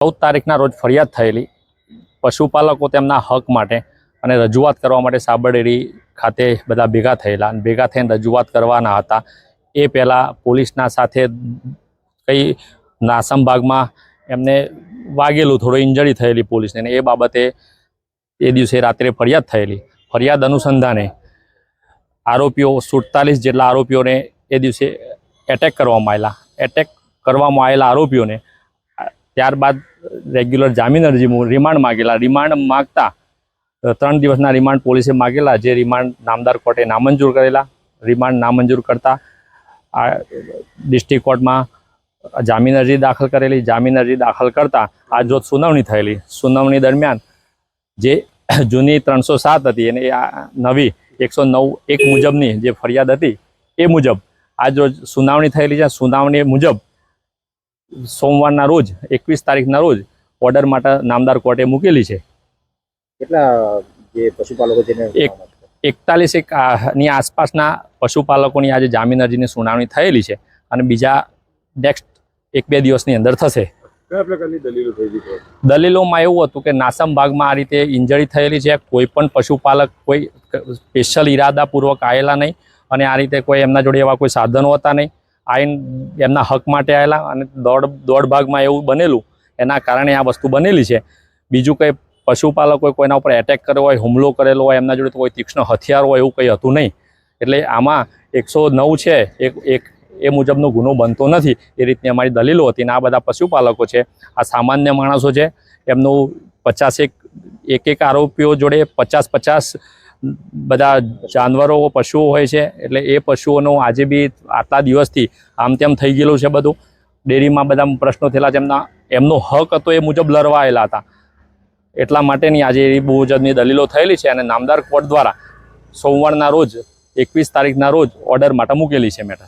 14 તારીખના રોજ ફરિયાદ થયેલી પશુપાલકો તેમના હક માટે અને રજૂઆત કરવા માટે સાબરડેરી ખાતે બધા ભેગા થયેલા અને ભેગા થઈને રજૂઆત કરવાના હતા। એ પહેલાં પોલીસના સાથે કઈ નાસમ ભાગમાં એમને વાગેલું, થોડો ઇન્જરી થયેલી પોલીસને, એ બાબતે એ દિવસે રાત્રે ફરિયાદ થયેલી। ફરિયાદ અનુસંધાને આરોપીઓ 47 જેટલા આરોપીઓને એ દિવસે એટેક કરવામાં આવેલા। એટેક કરવામાં આવેલા આરોપીઓને ત્યારબાદ રેગ્યુલર જામીન અરજી રિમાન્ડ માગેલા। રિમાન્ડ માગતા 3 દિવસના રિમાન્ડ પોલીસે માગેલા, જે રિમાન્ડ નામદાર કોર્ટે નામંજૂર કરેલા। રિમાન્ડ નામંજૂર કરતા આ ડિસ્ટ્રિક્ટ કોર્ટમાં જામીન અરજી દાખલ કરેલી। જામીન અરજી દાખલ કરતા આજ રોજ સુનાવણી થયેલી। સુનાવણી દરમિયાન જે જૂની 307 હતી અને નવી 109(1) મુજબની જે ફરિયાદ હતી એ મુજબ આજ રોજ સુનાવણી થયેલી છે। સુનાવણી મુજબ સોમવારના રોજ 21 તારીખના રોજ ઓર્ડર માટે નામદાર કોર્ટે મૂકેલી છે। કેટલા જે પશુપાલકો જેને 41 ની આસપાસના પશુપાલકોની આજે જામીન અરજીની સુનાવણી થયેલી છે અને બીજા નેક્સ્ટ 1-2 દિવસની અંદર થશે। કયા પ્રકારની દલીલો થયેલી છે? દલીલોમાં એવું હતું કે નાસમ ભાગમાં આ રીતે ઇન્જરી થયેલી છે, કોઈ પણ પશુપાલક કોઈ સ્પેશિયલ ઈરાદાપૂર્વક આવેલા નહીં અને આ રીતે કોઈ એમના જોડે એવા કોઈ સાધનો હતા નહીં, આઈને એમના હક માટે આવેલા અને દોડ ભાગમાં એવું બનેલું, એના કારણે આ વસ્તુ બનેલી છે। બીજું કંઈ પશુપાલકોએ કોઈના ઉપર એટેક કર્યો હોય, હુમલો કરેલો હોય, એમના જોડે કોઈ તીક્ષ્ણ હથિયાર હોય એવું કંઈ હતું નહીં। એટલે આમાં 109 છે એ મુજબનો ગુનો બનતો નથી, એ રીતની અમારી દલીલો હતી। અને આ બધા પશુપાલકો છે, આ સામાન્ય માણસો છે, એમનું 50 આરોપીઓ જોડે 50 બધા જાનવરો પશુઓ હોય છે। એટલે એ પશુઓનો આજે બી આટલા દિવસથી આમ તેમ થઈ ગયેલું છે। બધું ડેરીમાં બધા પ્રશ્નો થયેલા છે, એમનો હક હતો એ મુજબ લડવા આવેલા હતા, એટલા માટેની આજે એ મુજબની દલીલો થયેલી છે અને નામદાર કોર્ટ દ્વારા સોમવારના રોજ 21 તારીખના રોજ ઓર્ડર માટે મૂકેલી છે મેટર।